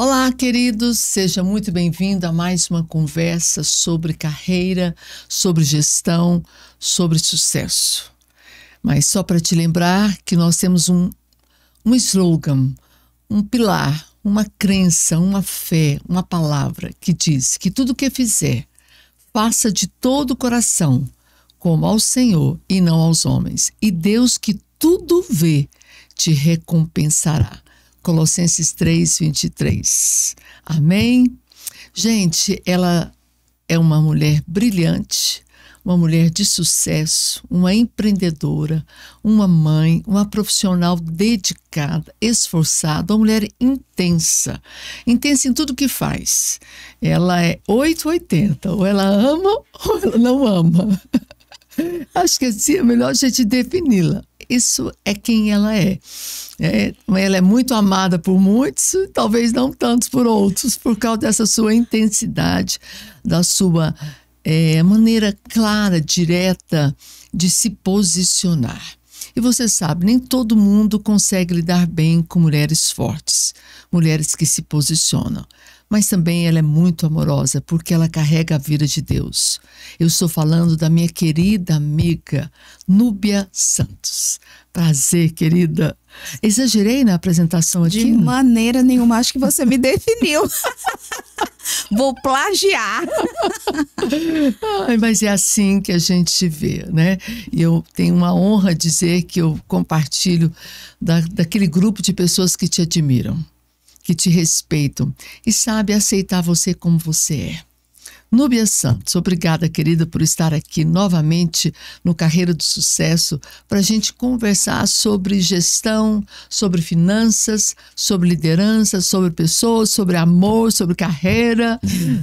Olá, queridos, seja muito bem-vindo a mais uma conversa sobre carreira, sobre gestão, sobre sucesso. Mas só para te lembrar que nós temos um slogan, um pilar, uma crença, uma fé, uma palavra que diz que tudo o que fizer, faça de todo o coração, como ao Senhor e não aos homens. E Deus que tudo vê, te recompensará. Colossenses 3:23. Amém? Gente, ela é uma mulher brilhante, uma mulher de sucesso, uma empreendedora, uma mãe, uma profissional dedicada, esforçada, uma mulher intensa. Intensa em tudo que faz. Ela é 880, ou ela ama ou ela não ama. Acho que assim é melhor a gente defini-la. Isso é quem ela é. Ela é muito amada por muitos, talvez não tantos por outros, por causa dessa sua intensidade, da sua maneira clara, direta de se posicionar. E você sabe, nem todo mundo consegue lidar bem com mulheres fortes, mulheres que se posicionam. Mas também ela é muito amorosa, porque ela carrega a vida de Deus. Eu estou falando da minha querida amiga Núbia Santos. Prazer, querida. Exagerei na apresentação aqui? De maneira nenhuma, acho que você me definiu. Vou plagiar. Ai, mas é assim que a gente vê, né? E eu tenho uma honra dizer que eu compartilho daquele grupo de pessoas que te admiram, que te respeitam e sabe aceitar você como você é. Núbia Santos, obrigada, querida, por estar aqui novamente no Carreira do Sucesso para a gente conversar sobre gestão, sobre finanças, sobre liderança, sobre pessoas, sobre amor, sobre carreira.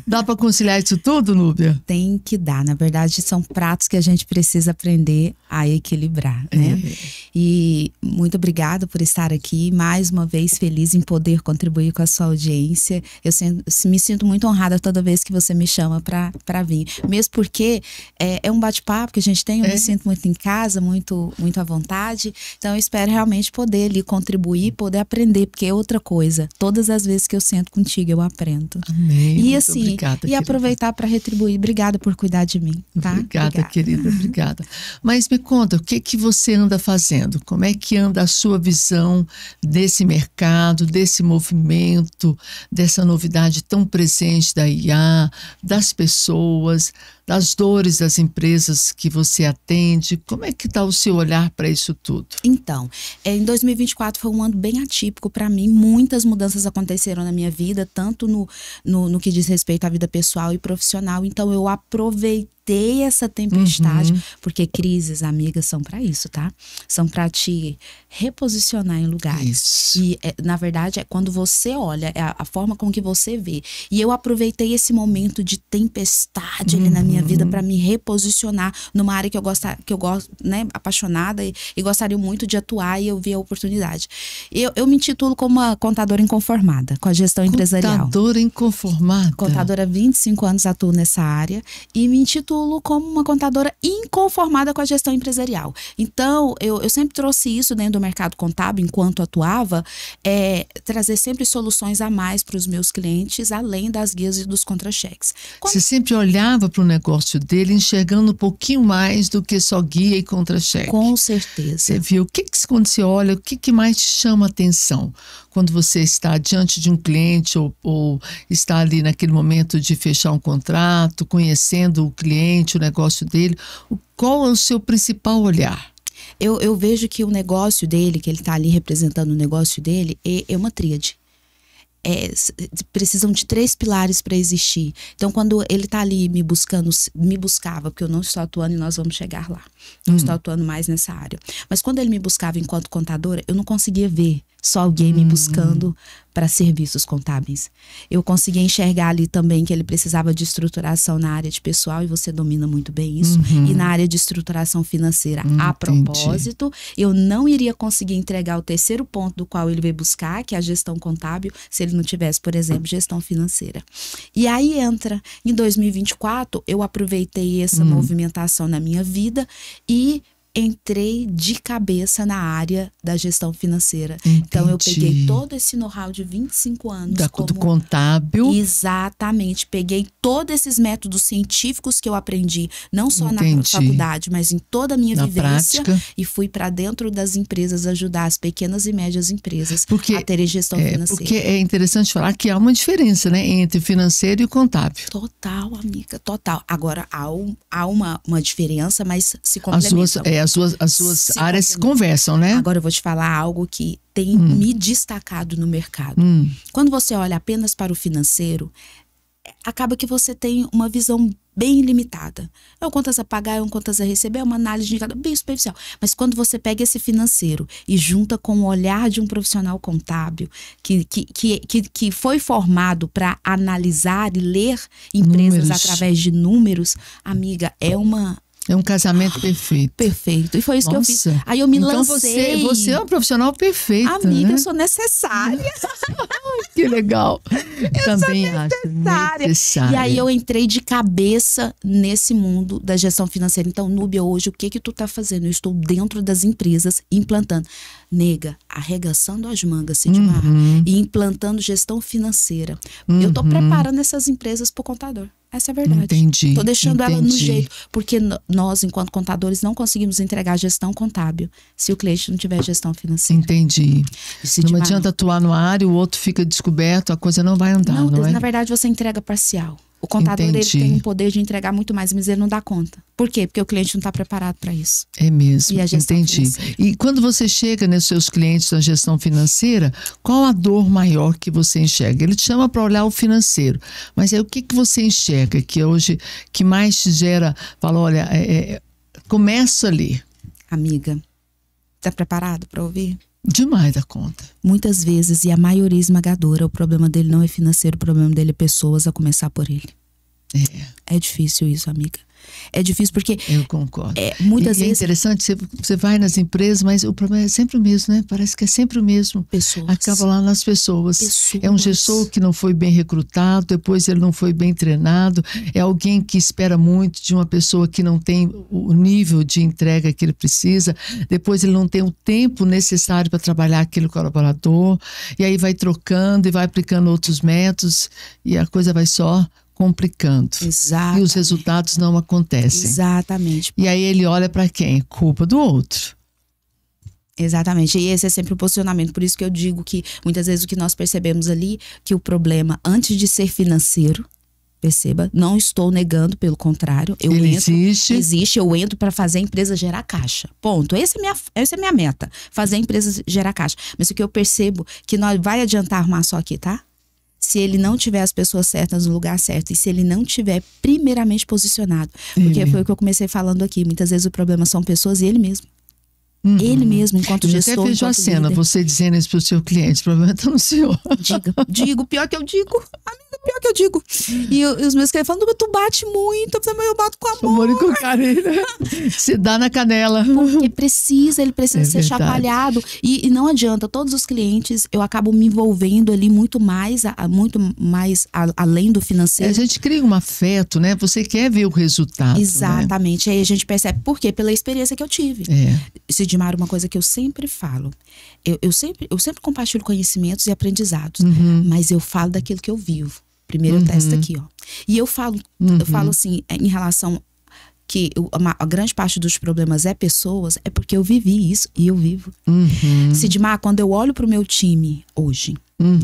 Dá para conciliar isso tudo, Núbia? Tem que dar. Na verdade, são pratos que a gente precisa aprender a equilibrar, né? E muito obrigada por estar aqui. Mais uma vez, feliz em poder contribuir com a sua audiência. Eu me sinto muito honrada toda vez que você me chama para vir. Mesmo porque é um bate-papo que a gente tem, eu me sinto muito em casa, muito à vontade. Então, eu espero realmente poder ali contribuir, poder aprender, porque é outra coisa. Todas as vezes que eu sento contigo, eu aprendo. Amém. E assim, obrigada, e aproveitar para retribuir. Obrigada por cuidar de mim, tá? Obrigada, querida, obrigada. Mas me conta, o que você anda fazendo? Como é que anda a sua visão desse mercado, desse movimento, dessa novidade tão presente da IA, das pessoas, das dores das empresas que você atende? Como é que está o seu olhar para isso tudo? Então, em 2024 foi um ano bem atípico para mim. Muitas mudanças aconteceram na minha vida, tanto no que diz respeito à vida pessoal e profissional. Então, eu aproveitei essa tempestade, porque crises, amigas, são para isso, tá? São para te reposicionar em lugares. Isso. E, na verdade, é quando você olha, é a forma com que você vê. E eu aproveitei esse momento de tempestade ali na minha vida para me reposicionar numa área que eu gosto, né, apaixonada e gostaria muito de atuar, e eu vi a oportunidade. Eu me intitulo como uma contadora inconformada com a gestão empresarial. Contadora inconformada. Contadora há 25 anos atuo nessa área e me intitulo como uma contadora inconformada com a gestão empresarial. Então, eu sempre trouxe isso dentro do mercado contábil, enquanto atuava, trazer sempre soluções a mais para os meus clientes, além das guias e dos contra-cheques. Você sempre olhava para o negócio dele enxergando um pouquinho mais do que só guia e contra-cheque. Com certeza. Você viu, quando você olha, o que mais te chama a atenção? Quando você está diante de um cliente ou está ali naquele momento de fechar um contrato, conhecendo o cliente, o negócio dele, qual é o seu principal olhar? Eu vejo que o negócio dele, que ele está ali representando o negócio dele, é uma tríade. Precisam de 3 pilares para existir. Então, quando ele está ali me buscava, porque eu não estou atuando e nós vamos chegar lá. Não estou atuando mais nessa área. Mas quando ele me buscava enquanto contadora, eu não conseguia ver só alguém me buscando para serviços contábeis. Eu conseguia enxergar ali também que ele precisava de estruturação na área de pessoal, e você domina muito bem isso, e na área de estruturação financeira. A propósito, eu não iria conseguir entregar o terceiro ponto do qual ele veio buscar, que é a gestão contábil, se ele não tivesse, por exemplo, gestão financeira. E aí entra, em 2024, eu aproveitei essa movimentação na minha vida e entrei de cabeça na área da gestão financeira. Entendi. Então, eu peguei todo esse know-how de 25 anos. Do contábil. Exatamente. Peguei todos esses métodos científicos que eu aprendi, não só na faculdade, mas em toda a minha vivência. Prática. E fui para dentro das empresas ajudar as pequenas e médias empresas a terem gestão financeira. Porque é interessante falar que há uma diferença, né, entre financeiro e contábil. Total, amiga, total. Agora, há uma diferença, mas se complementam. As suas áreas se conversam, né? Agora eu vou te falar algo que tem me destacado no mercado. Quando você olha apenas para o financeiro, acaba que você tem uma visão bem limitada. É um quantas a pagar, é um quantas a receber, é uma análise de indicador bem superficial. Mas quando você pega esse financeiro e junta com o olhar de um profissional contábil que foi formado para analisar e ler empresas através de números, amiga, é um casamento perfeito. Perfeito. E foi isso que eu fiz. Aí eu me lancei. Então você é um profissional perfeito. Amiga, né? Eu sou necessária. Que legal. Eu também acho necessária. E aí eu entrei de cabeça nesse mundo da gestão financeira. Então, Núbia, hoje, o que tu tá fazendo? Eu estou dentro das empresas implantando. Nega, arregaçando as mangas, Sidmar, e implantando gestão financeira. Eu tô preparando essas empresas pro contador. Essa é a verdade. Entendi. Tô deixando ela no jeito. Porque nós, enquanto contadores, não conseguimos entregar gestão contábil se o cliente não tiver gestão financeira. Entendi. Não adianta atuar numa área, o outro fica descoberto, a coisa não vai andar, não é? Na verdade, você entrega parcial. O contador ele tem o poder de entregar muito mais, mas ele não dá conta. Por quê? Porque o cliente não está preparado para isso. É mesmo, e a gestão financeira. E quando você chega nos seus clientes na gestão financeira, qual a dor maior que você enxerga? Ele te chama para olhar o financeiro, mas aí o que você enxerga que hoje, que mais te gera, fala, olha, começa ali. Amiga, está preparado para ouvir? Demais da conta. Muitas vezes, e a maioria esmagadora, o problema dele não é financeiro, o problema dele é pessoas, a começar por ele. É difícil isso, amiga. É difícil porque... Eu concordo. Muitas vezes... É interessante, você vai nas empresas, mas o problema é sempre o mesmo, né? Parece que é sempre o mesmo. Pessoas. Acaba lá nas pessoas. É um gestor que não foi bem recrutado, depois ele não foi bem treinado, é alguém que espera muito de uma pessoa que não tem o nível de entrega que ele precisa, depois ele não tem o tempo necessário para trabalhar aquele colaborador, e aí vai trocando e vai aplicando outros métodos, e a coisa vai só complicando. Exatamente. E os resultados não acontecem. Exatamente. E aí ele olha para quem? Culpa do outro. Exatamente. E esse é sempre o posicionamento. Por isso que eu digo que muitas vezes o que nós percebemos ali, que o problema, antes de ser financeiro, perceba, não estou negando, pelo contrário. Existe, eu entro para fazer a empresa gerar caixa. Ponto. Essa é a minha meta. Fazer a empresa gerar caixa. Mas o que eu percebo que nós vai adiantar arrumar só aqui, tá? Se ele não tiver as pessoas certas no lugar certo e se ele não tiver primeiramente posicionado. Porque foi o que eu comecei falando aqui. Muitas vezes o problema são pessoas e ele mesmo. Ele mesmo, enquanto gestor. Eu até vejo a cena, líder. Você dizendo isso pro seu cliente, o problema está no senhor. Digo, pior que eu digo. Amiga, pior que eu digo. E os meus clientes falam, tu bate muito. Eu falei, mas eu bato com amor. E com carinho. Se dá na canela. Porque ele precisa ser chapalhado. E não adianta, todos os clientes, eu acabo me envolvendo ali muito mais além do financeiro. A gente cria um afeto, né? Você quer ver o resultado. Exatamente. Né? Aí a gente percebe, por quê? Pela experiência que eu tive. Sidmar, uma coisa que eu sempre falo, eu sempre compartilho conhecimentos e aprendizados, mas eu falo daquilo que eu vivo. Primeiro eu testo aqui, ó. E eu falo assim, em relação que a grande parte dos problemas é pessoas, é porque eu vivi isso e eu vivo. Sidmar, quando eu olho pro meu time hoje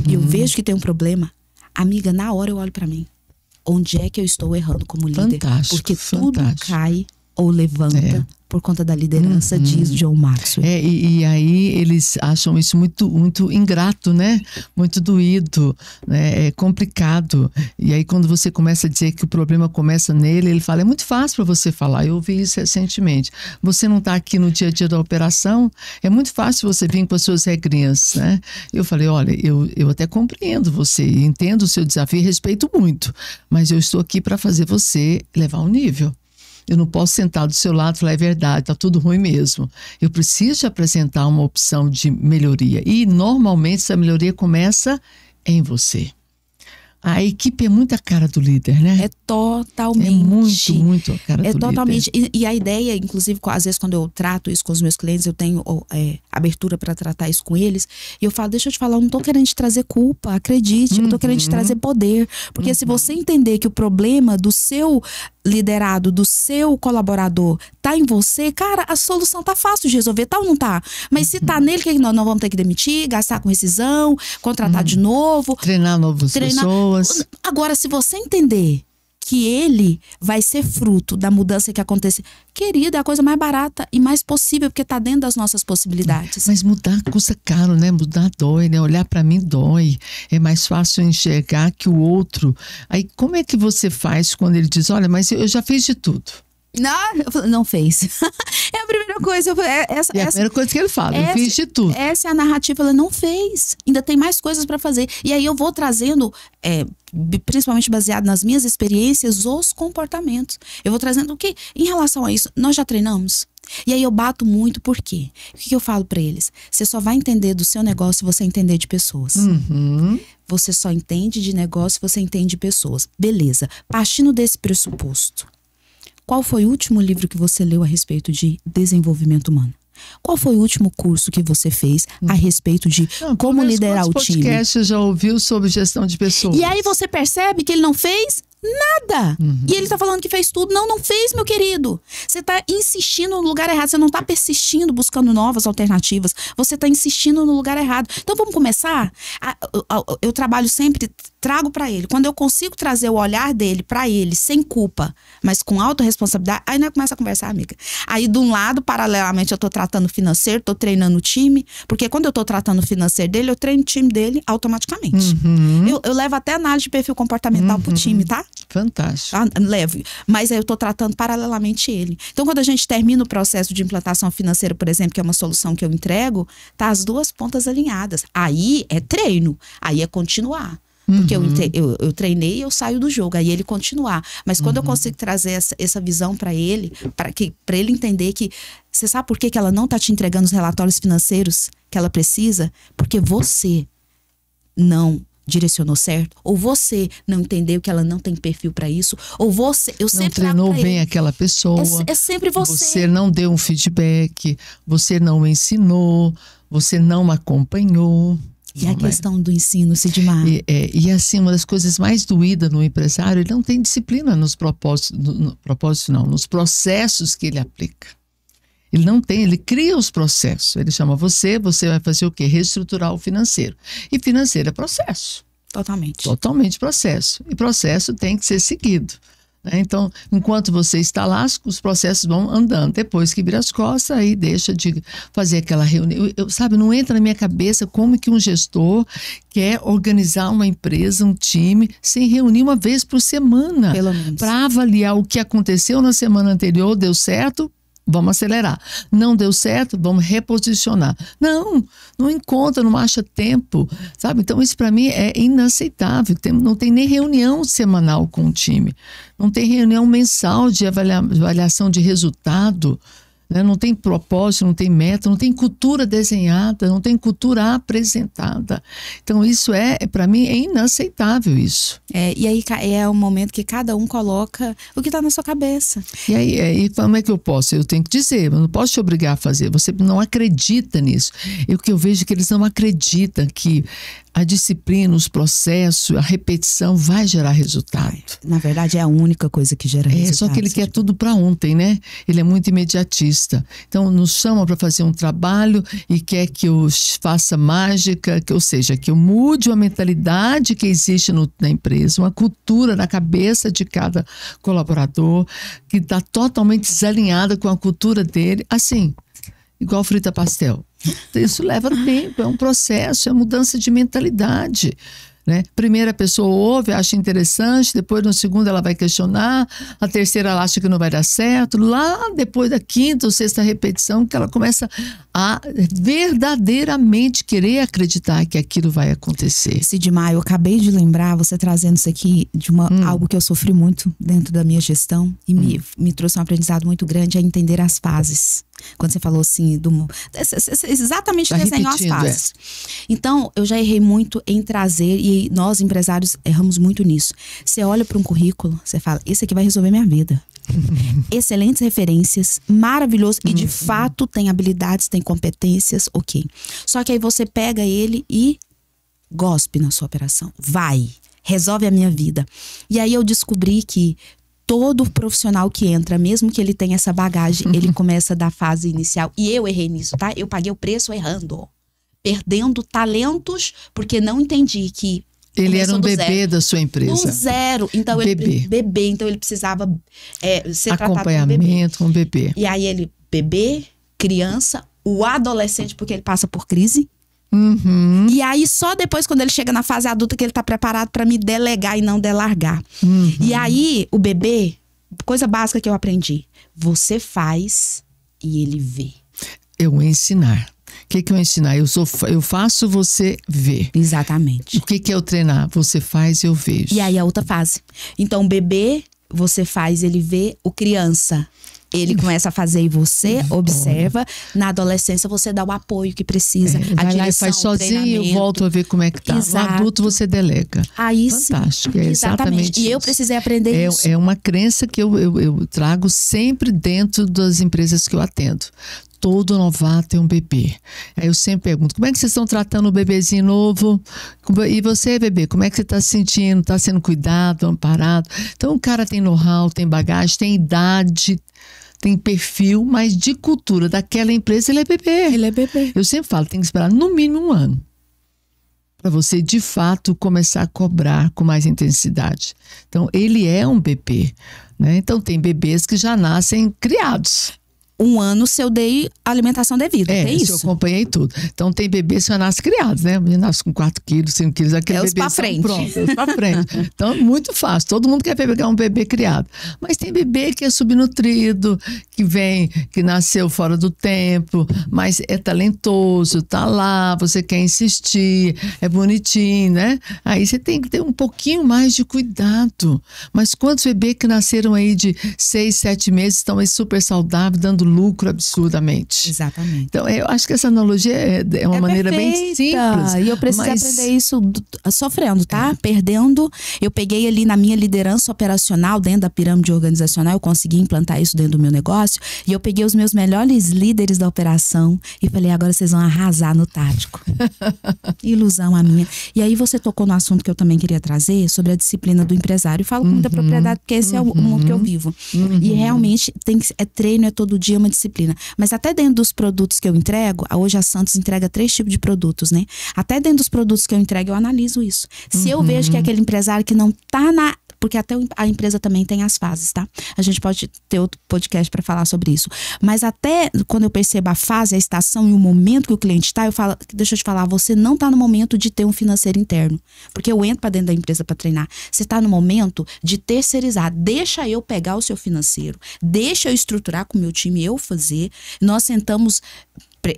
e eu vejo que tem um problema, amiga, na hora eu olho para mim. Onde é que eu estou errando como líder? Porque tudo cai ou levanta por conta da liderança, diz John Maxwell. E aí eles acham isso muito, muito ingrato, né? Muito doído, né? É complicado. E aí quando você começa a dizer que o problema começa nele, ele fala, é muito fácil para você falar. Eu ouvi isso recentemente. Você não está aqui no dia a dia da operação, é muito fácil você vir com as suas regrinhas, né? Eu falei, olha, eu até compreendo você, entendo o seu desafio e respeito muito, mas eu estou aqui para fazer você levar um nível. Eu não posso sentar do seu lado e falar, é verdade, tá tudo ruim mesmo. Eu preciso te apresentar uma opção de melhoria. E, normalmente, essa melhoria começa em você. A equipe é muito a cara do líder, né? É totalmente. É muito a cara do líder. É totalmente. E a ideia, inclusive, às vezes quando eu trato isso com os meus clientes, eu tenho abertura para tratar isso com eles. E eu falo, deixa eu te falar, eu não tô querendo te trazer culpa, acredite. Eu tô querendo te trazer poder. Porque se você entender que o problema do seu liderado, do seu colaborador, tá em você, cara, a solução tá fácil de resolver, tá ou não tá? Mas se tá nele, que nós vamos ter que demitir, gastar com rescisão, contratar de novo. Treinar novas pessoas. Agora, se você entender que ele vai ser fruto da mudança que acontecer, querida, é a coisa mais barata e mais possível, porque tá dentro das nossas possibilidades. Mas mudar custa caro, né? Mudar dói, né? Olhar pra mim dói. É mais fácil enxergar que o outro. Aí como é que você faz quando ele diz, olha, mas eu já fiz de tudo? Não fez. É a primeira coisa. A primeira coisa que ele fala, eu fiz de tudo. Essa é a narrativa, ela não fez. Ainda tem mais coisas para fazer. E aí eu vou trazendo, principalmente baseado nas minhas experiências, os comportamentos. Eu vou trazendo o que, em relação a isso, nós já treinamos. E aí eu bato muito, por quê? O que eu falo para eles? Você só vai entender do seu negócio se você entender de pessoas. Você só entende de negócio se você entende de pessoas. Beleza. Partindo desse pressuposto, qual foi o último livro que você leu a respeito de desenvolvimento humano? Qual foi o último curso que você fez a respeito de como liderar o time? Podcast você já ouviu sobre gestão de pessoas? E aí você percebe que ele não fez nada. E ele tá falando que fez tudo. Não fez, meu querido. Você tá insistindo no lugar errado. Você não tá persistindo, buscando novas alternativas. Você tá insistindo no lugar errado. Então vamos começar? Eu trabalho sempre, trago pra ele. Quando eu consigo trazer o olhar dele pra ele, sem culpa, mas com autorresponsabilidade, aí nós começa a conversar, amiga. Aí de um lado, paralelamente, eu tô tratando o financeiro, tô treinando o time, porque quando eu tô tratando o financeiro dele, eu treino o time dele automaticamente. Eu levo até análise de perfil comportamental pro time, tá? Fantástico. Levo. Mas aí eu tô tratando paralelamente ele. Então, quando a gente termina o processo de implantação financeira, por exemplo, que é uma solução que eu entrego, tá as duas pontas alinhadas. Aí é treino, aí é continuar. Porque eu treinei e eu saio do jogo, aí ele continuar. Mas quando eu consigo trazer essa visão para ele entender que, você sabe por que ela não tá te entregando os relatórios financeiros que ela precisa? Porque você não direcionou certo, ou você não entendeu que ela não tem perfil para isso, ou você, eu sempre treinou bem aquela pessoa, é sempre você não deu um feedback, você não ensinou, você não acompanhou. E a questão do ensino, Sidmar? E assim, uma das coisas mais doídas no empresário, ele não tem disciplina nos nos processos que ele aplica. Ele não tem, ele cria os processos. Ele chama você vai fazer o quê? Reestruturar o financeiro. E financeiro é processo. Totalmente. Totalmente processo. E processo tem que ser seguido. Né? Então, enquanto você está lá, os processos vão andando. Depois que vira as costas, aí deixa de fazer aquela reunião. Sabe, não entra na minha cabeça como que um gestor quer organizar uma empresa, um time, sem reunir uma vez por semana. Pelo menos. Para avaliar o que aconteceu na semana anterior, deu certo? Vamos acelerar. Não deu certo? Vamos reposicionar. Não encontra, não acha tempo, sabe? Então isso para mim é inaceitável. Não tem nem reunião semanal com o time. Não tem reunião mensal de avaliação de resultado. Né? Não tem propósito, não tem meta, não tem cultura desenhada, não tem cultura apresentada. Então isso para mim é inaceitável isso. E aí é o momento que cada um coloca o que está na sua cabeça. E aí como é que eu posso? Eu tenho que dizer, eu não posso te obrigar a fazer. Você não acredita nisso. E o que eu vejo é que eles não acreditam que a disciplina, os processos, a repetição vai gerar resultado. Na verdade, é a única coisa que gera resultado. Só que ele quer tudo para ontem, né? Ele é muito imediatista. Então, nos chama para fazer um trabalho e quer que eu faça mágica, ou seja, que eu mude uma mentalidade que existe na empresa, uma cultura na cabeça de cada colaborador que está totalmente desalinhada com a cultura dele. Assim, igual frita pastel. Isso leva tempo, é um processo, é mudança de mentalidade. Né? Primeira pessoa ouve, acha interessante, depois no segundo ela vai questionar, a terceira ela acha que não vai dar certo, lá depois da quinta ou sexta repetição que ela começa a verdadeiramente querer acreditar que aquilo vai acontecer. Sidmar, eu acabei de lembrar, você trazendo isso aqui de algo que eu sofri muito dentro da minha gestão e me trouxe um aprendizado muito grande, é entender as fases. Quando você falou assim, exatamente desenhar as fases. Então, eu já errei muito em trazer e nós empresários erramos muito nisso. Você olha para um currículo, você fala, esse aqui vai resolver minha vida. Excelentes referências, maravilhoso, e de fato tem habilidades, tem competências, ok. Só que aí você pega ele e gospe na sua operação. Vai, resolve a minha vida. E aí eu descobri que todo profissional que entra, mesmo que ele tenha essa bagagem, ele começa da fase inicial. E eu errei nisso, tá? Eu paguei o preço errando. Perdendo talentos, porque não entendi que ele era um bebê da sua empresa. Do zero. Então bebê. Então ele precisava ser acompanhamento com o bebê. E aí ele, bebê, criança, o adolescente, porque ele passa por crise. E aí só depois, quando ele chega na fase adulta, que ele tá preparado para me delegar e não delargar. E aí o bebê, coisa básica que eu aprendi, você faz e ele vê. Eu vou ensinar. O que eu ensinar? Eu faço, você vê. Exatamente. O que é eu treinar? Você faz, eu vejo. E aí a outra fase. Então o bebê, você faz, ele vê. O criança, ele começa a fazer e você observa. Na adolescência você dá o apoio que precisa. A vai direção, lá e faz sozinho, eu volto a ver como é que tá. Exato. No adulto você delega. Aí fantástico, sim. é exatamente E eu precisei aprender isso. É uma crença que eu trago sempre dentro das empresas que eu atendo. Todo novato é um bebê. Aí eu sempre pergunto, como é que vocês estão tratando o bebezinho novo? E você, bebê, como é que você está se sentindo? Está sendo cuidado, amparado? Então o cara tem know-how, tem bagagem, tem idade, tem perfil, mas de cultura daquela empresa ele é bebê. Ele é bebê. Eu sempre falo, tem que esperar no mínimo 1 ano para você de fato começar a cobrar com mais intensidade. Então ele é um bebê, né? Então tem bebês que já nascem criados. 1 ano se eu dei alimentação devida, tem isso? Eu acompanhei tudo. Então tem bebês que já nascem criados, né? Nasce com 4 quilos, 5 quilos, aquele bebê pra frente. Pronto, pra frente. Então é muito fácil, todo mundo quer pegar um bebê criado. Mas tem bebê que é subnutrido, que nasceu fora do tempo, mas é talentoso, tá lá, você quer insistir, é bonitinho, né? Aí você tem que ter um pouquinho mais de cuidado. Mas quantos bebês que nasceram aí de 6, 7 meses estão aí super saudáveis, dando lucro absurdamente. Exatamente. Então, eu acho que essa analogia é uma maneira bem simples. E eu precisei aprender isso sofrendo, tá? Perdendo. Eu peguei ali na minha liderança operacional, dentro da pirâmide organizacional, eu consegui implantar isso dentro do meu negócio. E eu peguei os meus melhores líderes da operação e falei, agora vocês vão arrasar no tático. Ilusão a minha. E aí você tocou no assunto que eu também queria trazer, sobre a disciplina do empresário. Eu falo com muita propriedade, porque esse é o mundo que eu vivo. E realmente treino, é todo dia uma disciplina. Mas até dentro dos produtos que eu entrego, hoje a Santos entrega 3 tipos de produtos, né? Até dentro dos produtos que eu entrego, eu analiso isso. Se eu vejo que é aquele empresário que não tá porque até a empresa também tem as fases, tá? A gente pode ter outro podcast para falar sobre isso. Mas até quando eu percebo a fase, a estação e o momento que o cliente está, eu falo, deixa eu te falar, você não está no momento de ter um financeiro interno. Porque eu entro para dentro da empresa para treinar. Você está no momento de terceirizar. Deixa eu pegar o seu financeiro. Deixa eu estruturar com o meu time, eu fazer. Nós sentamos...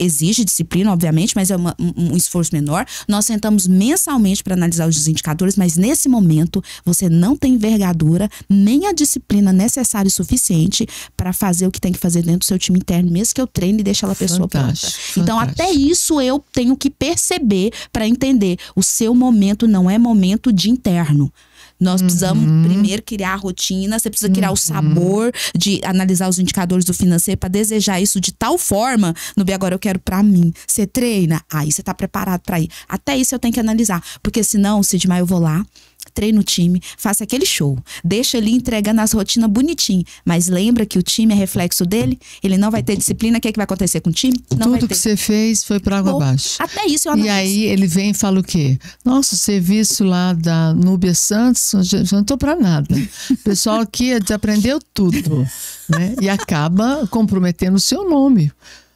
Exige disciplina, obviamente, mas é um esforço menor. Nós sentamos mensalmente para analisar os indicadores, mas nesse momento você não tem envergadura, nem a disciplina necessária e suficiente para fazer o que tem que fazer dentro do seu time interno, mesmo que eu treine e deixe a pessoa pronta. Então, até isso eu tenho que perceber para entender. O seu momento não é momento de interno. Nós precisamos primeiro criar a rotina, você precisa criar o sabor de analisar os indicadores do financeiro para desejar isso de tal forma, agora eu quero para mim. Você treina, aí você tá preparado para ir. Até isso eu tenho que analisar, porque senão, Sidmar, eu vou lá, treino o time, faço aquele show, deixa ele entregando as rotinas bonitinho, mas lembra que o time é reflexo dele, ele não vai ter disciplina, o que vai acontecer com o time? Não vai ter. Tudo que você fez foi para água abaixo. Até isso eu analiso. E aí ele vem e fala o quê? Nossa, o serviço lá da Núbia Santos, não estou para nada. O pessoal aqui aprendeu tudo, né? E acaba comprometendo o seu nome.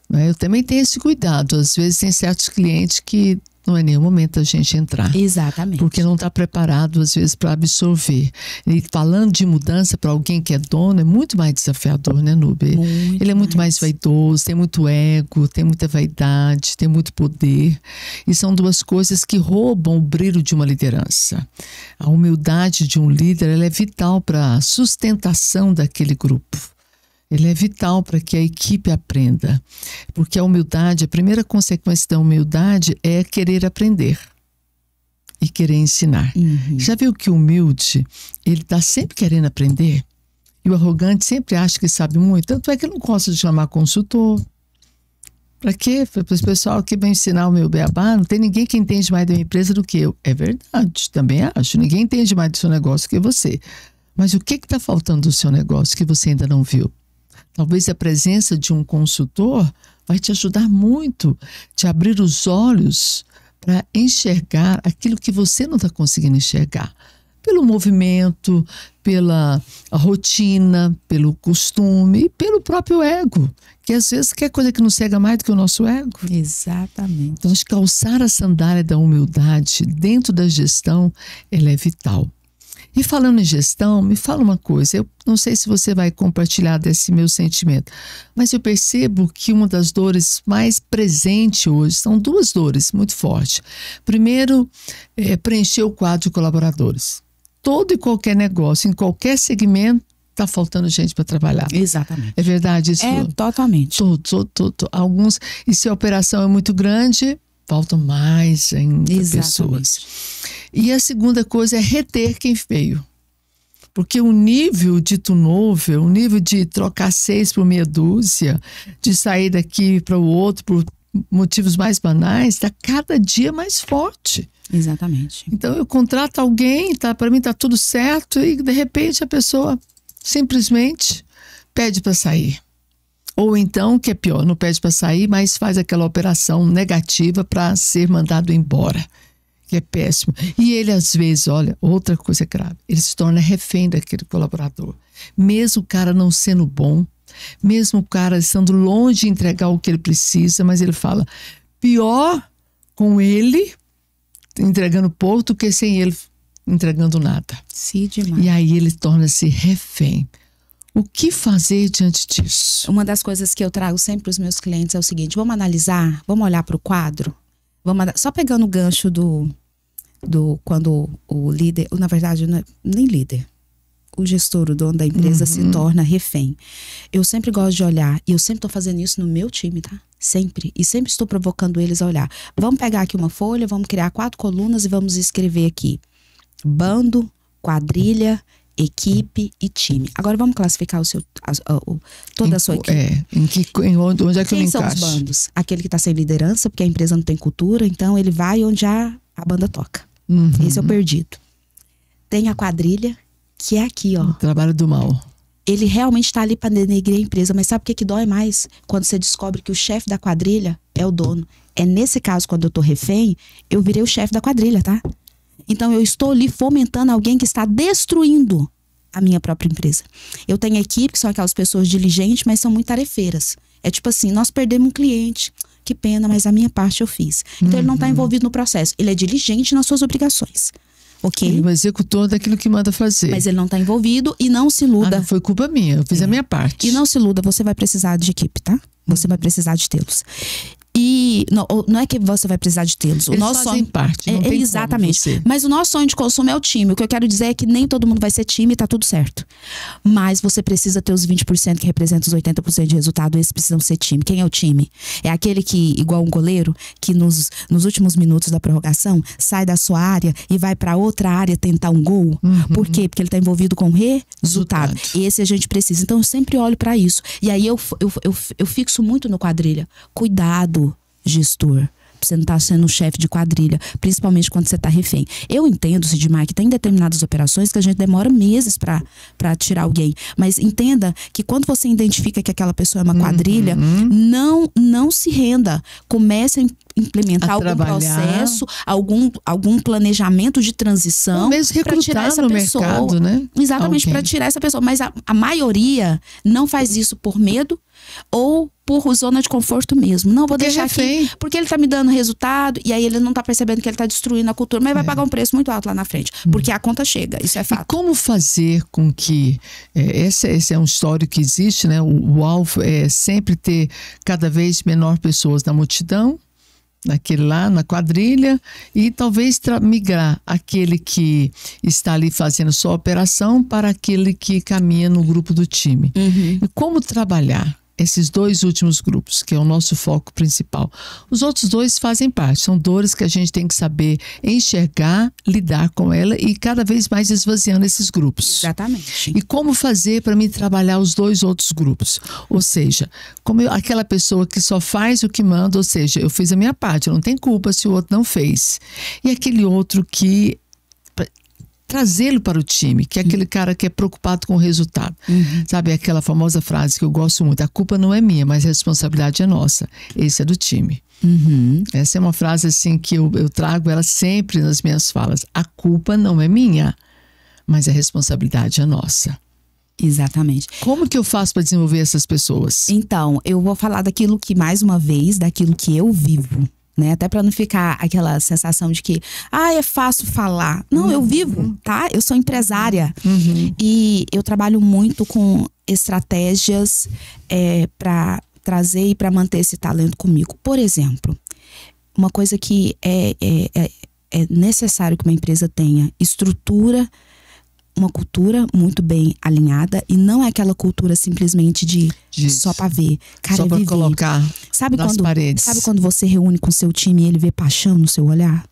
Né? Eu também tenho esse cuidado. Às vezes tem certos clientes que não é nenhum momento a gente entrar. Exatamente. Porque não está preparado, às vezes, para absorver. E falando de mudança para alguém que é dono, é muito mais desafiador, né, Núbia? Ele é muito mais vaidoso, tem muito ego, tem muita vaidade, tem muito poder. E são 2 coisas que roubam o brilho de uma liderança. A humildade de um líder, ela é vital para a sustentação daquele grupo. Ele é vital para que a equipe aprenda. Porque a humildade, a primeira consequência da humildade é querer aprender. e querer ensinar. Já viu que o humilde, ele está sempre querendo aprender? E o arrogante sempre acha que sabe muito. Tanto é que ele não gosta de chamar consultor. Para quê? Para o pessoal que vai ensinar o meu beabá, não tem ninguém que entende mais da minha empresa do que eu. É verdade, também acho. Ninguém entende mais do seu negócio que você. Mas o que está faltando do seu negócio que você ainda não viu? Talvez a presença de um consultor vai te ajudar muito, te abrir os olhos para enxergar aquilo que você não está conseguindo enxergar. Pelo movimento, pela rotina, pelo costume e pelo próprio ego. Que às vezes quer coisa que nos cega mais do que o nosso ego. Exatamente. Então, calçar a sandália da humildade dentro da gestão, ela é vital. E falando em gestão, me fala uma coisa, eu não sei se você vai compartilhar desse meu sentimento, mas eu percebo que uma das dores mais presentes hoje, são duas dores muito fortes. Primeiro, preencher o quadro de colaboradores. Todo e qualquer negócio, em qualquer segmento, está faltando gente para trabalhar. Exatamente. É verdade isso? É, totalmente. Alguns, e se a operação é muito grande, faltam mais ainda pessoas. E a segunda coisa é reter quem veio. Porque o nível de turnover, o nível de trocar 6 por meia dúzia, de sair daqui para o outro por motivos mais banais, está cada dia mais forte. Exatamente. Então eu contrato alguém, para mim está tudo certo, e de repente a pessoa simplesmente pede para sair. Ou então, que é pior, não pede para sair, mas faz aquela operação negativa para ser mandado embora. Que é péssimo. E ele, às vezes, olha, outra coisa grave, ele se torna refém daquele colaborador. Mesmo o cara não sendo bom, mesmo o cara estando longe de entregar o que ele precisa, mas ele fala, pior com ele entregando pouco do que sem ele entregando nada. Sim, demais. E aí ele torna-se refém. O que fazer diante disso? Uma das coisas que eu trago sempre para os meus clientes é o seguinte, vamos analisar, vamos olhar para o quadro, só pegando o gancho do quando o líder, na verdade não é nem líder, o gestor, o dono da empresa se torna refém. Eu sempre gosto de olhar, e eu sempre estou fazendo isso no meu time, tá? Sempre. E sempre estou provocando eles a olhar. Vamos pegar aqui uma folha, vamos criar 4 colunas e vamos escrever aqui bando, quadrilha, equipe e time. Agora vamos classificar toda a sua equipe. Onde é que Quem eu me são encaixo? os bandos? Aquele que está sem liderança, porque a empresa não tem cultura, então ele vai onde a banda toca. Esse é o perdido. Tem a quadrilha, que é aqui, ó. O trabalho do mal. Ele realmente está ali para denegrir a empresa, mas sabe o que dói mais? Quando você descobre que o chefe da quadrilha é o dono. É nesse caso, quando eu tô refém, eu virei o chefe da quadrilha, tá? Então eu estou ali fomentando alguém que está destruindo a minha própria empresa. Eu tenho equipe que são aquelas pessoas diligentes, mas são muito tarefeiras. É tipo assim, nós perdemos um cliente, que pena, mas a minha parte eu fiz. Então ele não está envolvido no processo, ele é diligente nas suas obrigações. Ok? Ele é o executor daquilo que manda fazer. Mas ele não está envolvido e não se iluda. Não foi culpa minha, eu fiz a minha parte. E não se iluda, você vai precisar de equipe, tá? Você vai precisar de tê-los. E não é que você vai precisar de tê-los. Eles fazem parte, não tem exatamente. como você. Mas o nosso sonho de consumo é o time. O que eu quero dizer é que nem todo mundo vai ser time e tá tudo certo. Mas você precisa ter os 20% que representam os 80% de resultado. Esses precisam ser time. Quem é o time? É aquele que, igual um goleiro, que nos últimos minutos da prorrogação sai da sua área e vai para outra área tentar um gol. Por quê? Porque ele tá envolvido com resultado. E esse a gente precisa. Então eu sempre olho para isso. E aí eu fixo muito no quadrilha. Cuidado, gestor, você não está sendo um chefe de quadrilha, principalmente quando você está refém. Eu entendo, Sidmar, que tem determinadas operações que a gente demora meses para tirar alguém, mas entenda que quando você identifica que aquela pessoa é uma quadrilha, não se renda, comece a implementar algum processo, algum planejamento de transição para tirar essa pessoa. Mercado, né? Exatamente, para tirar essa pessoa. Mas a maioria não faz isso por medo ou por zona de conforto mesmo. Não, vou deixar aqui porque ele tá me dando resultado e aí ele não tá percebendo que ele tá destruindo a cultura, mas vai pagar um preço muito alto lá na frente, porque a conta chega, isso é fato. E como fazer com que esse é um histórico que existe, né? O alvo é sempre ter cada vez menor pessoas na multidão, naquele lá, na quadrilha, e talvez migrar aquele que está ali fazendo só a operação para aquele que caminha no grupo do time. E como trabalhar esses 2 últimos grupos, que é o nosso foco principal. Os outros 2 fazem parte, são dores que a gente tem que saber enxergar, lidar com ela e cada vez mais esvaziando esses grupos. Exatamente. E como fazer para mim trabalhar os 2 outros grupos? Ou seja, aquela pessoa que só faz o que manda, ou seja, eu fiz a minha parte, não tem culpa se o outro não fez. E aquele outro que trazê-lo para o time, que é aquele cara que é preocupado com o resultado. Sabe, aquela famosa frase que eu gosto muito: a culpa não é minha, mas a responsabilidade é nossa. Esse é do time. Essa é uma frase assim que eu trago ela sempre nas minhas falas. A culpa não é minha, mas a responsabilidade é nossa. Exatamente. Como que eu faço para desenvolver essas pessoas? Então, eu vou falar daquilo que, mais uma vez, daquilo que eu vivo. Né? Até para não ficar aquela sensação de que é fácil falar. Não, eu vivo, tá? Eu sou empresária e eu trabalho muito com estratégias para trazer e para manter esse talento comigo. Por exemplo, uma coisa que é necessário que uma empresa tenha: estrutura, uma cultura muito bem alinhada, e não é aquela cultura simplesmente de só para ver. Cara, só para colocar nas paredes. Sabe quando você reúne com o seu time e ele vê paixão no seu olhar?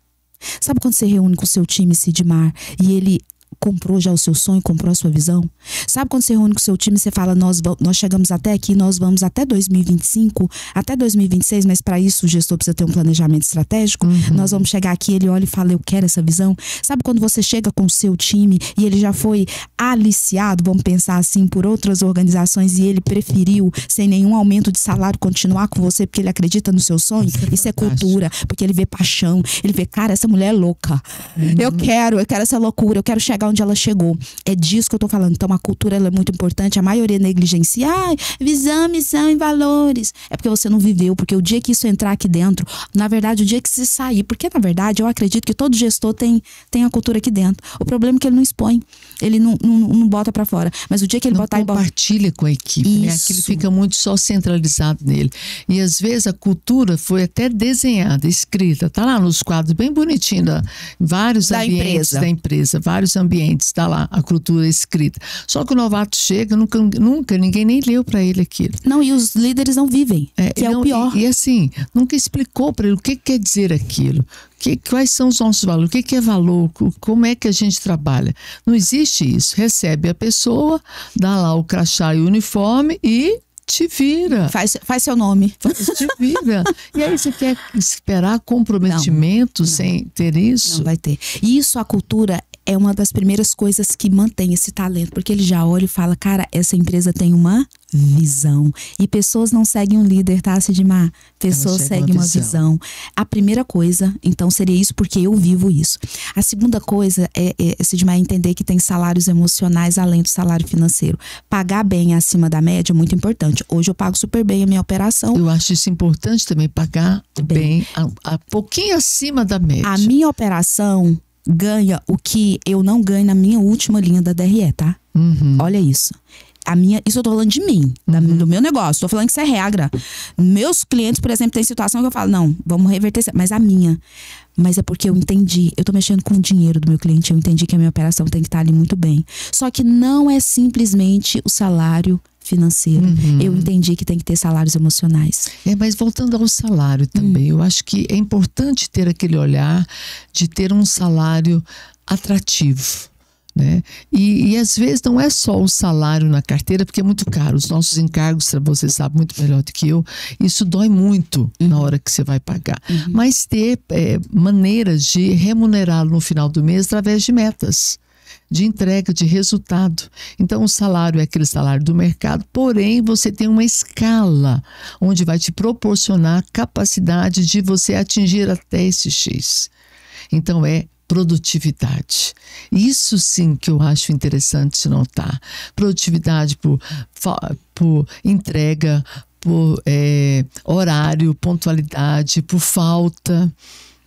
Sabe quando você reúne com o seu time, Sidmar, e ele comprou já o seu sonho, comprou a sua visão? Sabe quando você reúne com o seu time e você fala: nós chegamos até aqui, nós vamos até 2025, até 2026, mas para isso o gestor precisa ter um planejamento estratégico. Nós vamos chegar aqui, ele olha e fala: eu quero essa visão. Sabe quando você chega com o seu time e ele já foi aliciado, vamos pensar assim, por outras organizações, e ele preferiu, sem nenhum aumento de salário, continuar com você porque ele acredita no seu sonho? Isso é cultura, porque ele vê paixão, ele vê: cara, essa mulher é louca, eu quero essa loucura, eu quero chegar onde ela chegou. É disso que eu tô falando. Então a cultura, ela é muito importante. A maioria negligencia: visão, missão e valores. É porque você não viveu, porque o dia que isso entrar aqui dentro, na verdade, o dia que se sair, porque na verdade eu acredito que todo gestor tem a cultura aqui dentro. O problema é que ele não expõe, ele não bota pra fora, mas o dia que ele botar, compartilha com a equipe, né? Aquilo fica muito só centralizado nele. E às vezes a cultura foi até desenhada, escrita, tá lá nos quadros bem bonitinho, vários ambientes da empresa, vários ambientes, tá lá a cultura escrita. Só que o novato chega, nunca ninguém nem leu para ele aquilo. Não, e os líderes não vivem, que é o pior. E assim, nunca explicou para ele o que quer dizer aquilo. Quais são os nossos valores, o que é valor, como é que a gente trabalha. Não existe isso. Recebe a pessoa, dá lá o crachá e o uniforme e te vira. Faz seu nome. Te vira. E aí você quer esperar comprometimento sem ter isso? Não vai ter. E isso, a cultura, é uma das primeiras coisas que mantém esse talento, porque ele já olha e fala: cara, essa empresa tem uma visão. E pessoas não seguem um líder, tá, Sidmar? Pessoas seguem uma visão. A primeira coisa, então, seria isso, porque eu vivo isso. A segunda coisa Sidmar, entender que tem salários emocionais além do salário financeiro. Pagar bem acima da média é muito importante. Hoje eu pago super bem a minha operação. Eu acho isso importante também, pagar bem a pouquinho acima da média. A minha operação ganha o que eu não ganho na minha última linha da DRE, tá? Olha isso. Isso eu tô falando de mim, do meu negócio. Tô falando que isso é regra. Meus clientes, por exemplo, tem situação que eu falo: não, vamos reverter. Mas a minha. Mas é porque eu entendi. Eu tô mexendo com o dinheiro do meu cliente. Eu entendi que a minha operação tem que estar ali muito bem. Só que não é simplesmente o salário financeiro. Eu entendi que tem que ter salários emocionais. Mas voltando ao salário também, eu acho que é importante ter aquele olhar de ter um salário atrativo. Né? E às vezes não é só o salário na carteira, porque é muito caro. Os nossos encargos, você sabe muito melhor do que eu, isso dói muito na hora que você vai pagar. Mas ter maneiras de remunerá-lo no final do mês através de metas, de entrega, de resultado. Então o salário é aquele salário do mercado, porém você tem uma escala onde vai te proporcionar capacidade de você atingir até esse X. Então produtividade. Isso sim que eu acho interessante notar. Produtividade por entrega, por horário, pontualidade, por falta.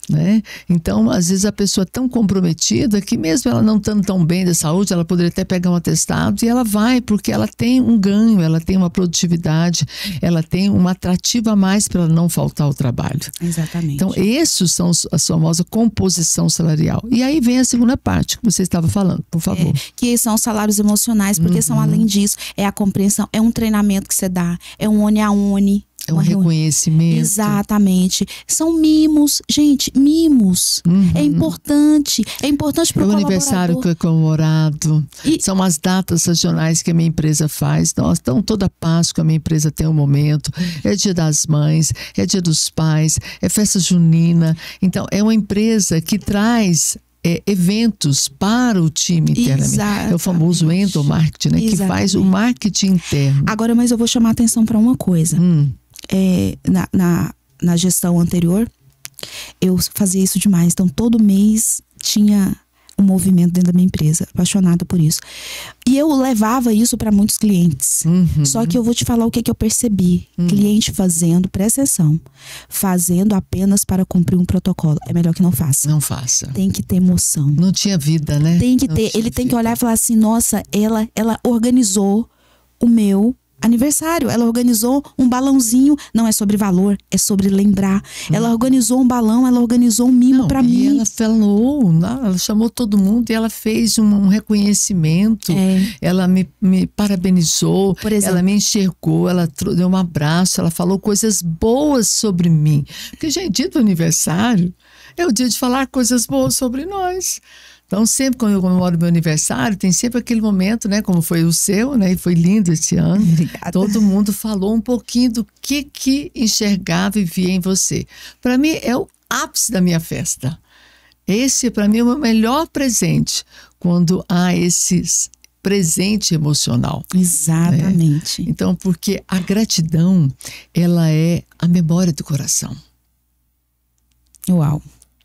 né? Então, às vezes a pessoa é tão comprometida que mesmo ela não estando tão bem da saúde, ela poderia até pegar um atestado e ela vai, porque ela tem um ganho, ela tem uma produtividade, ela tem uma atrativa a mais para ela não faltar ao trabalho. Exatamente. Então, esses são a famosa composição salarial. E aí vem a segunda parte que você estava falando, por favor. Que são os salários emocionais, porque são além disso, é a compreensão, é um treinamento que você dá, é um one a one. É um reconhecimento. Exatamente. São mimos, gente, mimos. É importante para o colaborador. O aniversário que é comemorado. São as datas sazonais que a minha empresa faz. Então, toda Páscoa a minha empresa tem um momento. É Dia das Mães, é Dia dos Pais, é festa junina. Então, é uma empresa que traz eventos para o time internamente. Exatamente. É o famoso endomarketing, né? Que faz o marketing interno. Agora, mas eu vou chamar a atenção para uma coisa. Na gestão anterior, eu fazia isso demais. Então, todo mês tinha um movimento dentro da minha empresa, apaixonada por isso. E eu levava isso para muitos clientes. Só que eu vou te falar o que eu percebi. Cliente fazendo, presta atenção, fazendo apenas para cumprir um protocolo. É melhor que não faça. Não faça. Tem que ter emoção. Não tinha vida, né? Tem que ter. Ele tem que olhar e falar assim, nossa, ela organizou o meu aniversário, ela organizou um balãozinho, não é sobre valor, é sobre lembrar. Ela organizou um balão, ela organizou um mimo para mim. Ela falou, ela chamou todo mundo e ela fez um reconhecimento. Ela me parabenizou, ela me enxergou, ela deu um abraço, ela falou coisas boas sobre mim. Porque, gente, dia do aniversário é o dia de falar coisas boas sobre nós. Então, sempre quando eu comemoro meu aniversário, tem sempre aquele momento, né? Como foi o seu, né? E foi lindo esse ano. Obrigada. Todo mundo falou um pouquinho do que enxergava e via em você. Para mim, é o ápice da minha festa. Esse, para mim, é o meu melhor presente, quando há esse presente emocional. Exatamente. Né? Então, porque a gratidão, ela é a memória do coração. Uau!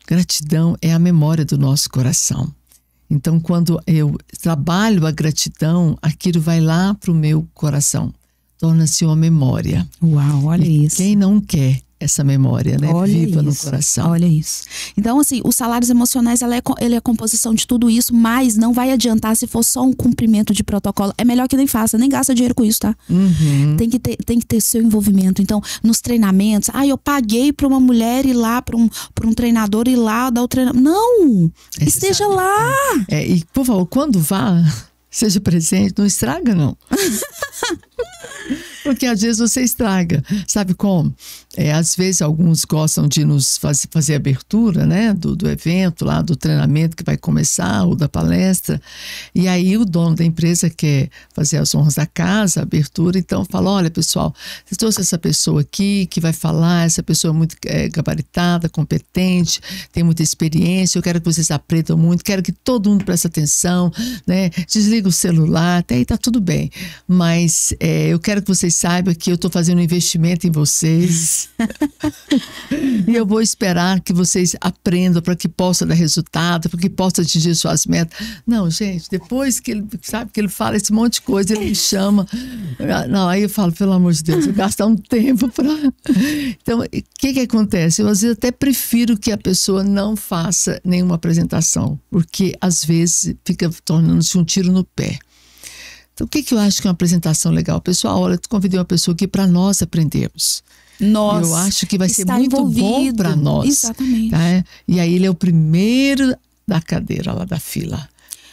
Gratidão é a memória do nosso coração. Então, quando eu trabalho a gratidão, aquilo vai lá para o meu coração. Torna-se uma memória. Uau, olha isso. Quem não quer essa memória, né? Olha viva isso, no coração. Olha isso. Então, assim, os salários emocionais, ele é a composição de tudo isso, mas não vai adiantar se for só um cumprimento de protocolo. É melhor que nem faça, nem gasta dinheiro com isso, tá? Tem que ter seu envolvimento. Então, nos treinamentos, eu paguei para uma mulher ir lá, para um treinador ir lá, dar o treinamento. Não! Esteja lá! E, por favor, quando vá, seja presente, não estraga, não. Porque às vezes você estraga. Sabe como? Às vezes alguns gostam de nos fazer abertura, né? Do evento lá, do treinamento que vai começar, ou da palestra. E aí o dono da empresa quer fazer as honras da casa, a abertura. Então fala, olha pessoal, você trouxe essa pessoa aqui que vai falar, essa pessoa é muito gabaritada, competente, tem muita experiência, eu quero que vocês aprendam muito, quero que todo mundo preste atenção, né? Desliga o celular, até aí tá tudo bem. Mas eu quero que vocês saibam que eu estou fazendo um investimento em vocês. E eu vou esperar que vocês aprendam para que possa dar resultado, para que possa atingir suas metas. Não, gente, depois que ele sabe que ele fala esse monte de coisa, ele me chama. Não, aí eu falo, pelo amor de Deus, eu gastar um tempo para... Então, o que acontece? Eu às vezes até prefiro que a pessoa não faça nenhuma apresentação, porque às vezes fica tornando-se um tiro no pé. Então, o que eu acho que é uma apresentação legal? Pessoal, olha, eu convidei uma pessoa aqui para nós aprendermos. Eu acho que vai ser muito bom para nós. Exatamente. Tá? E aí ele é o primeiro da cadeira lá da fila.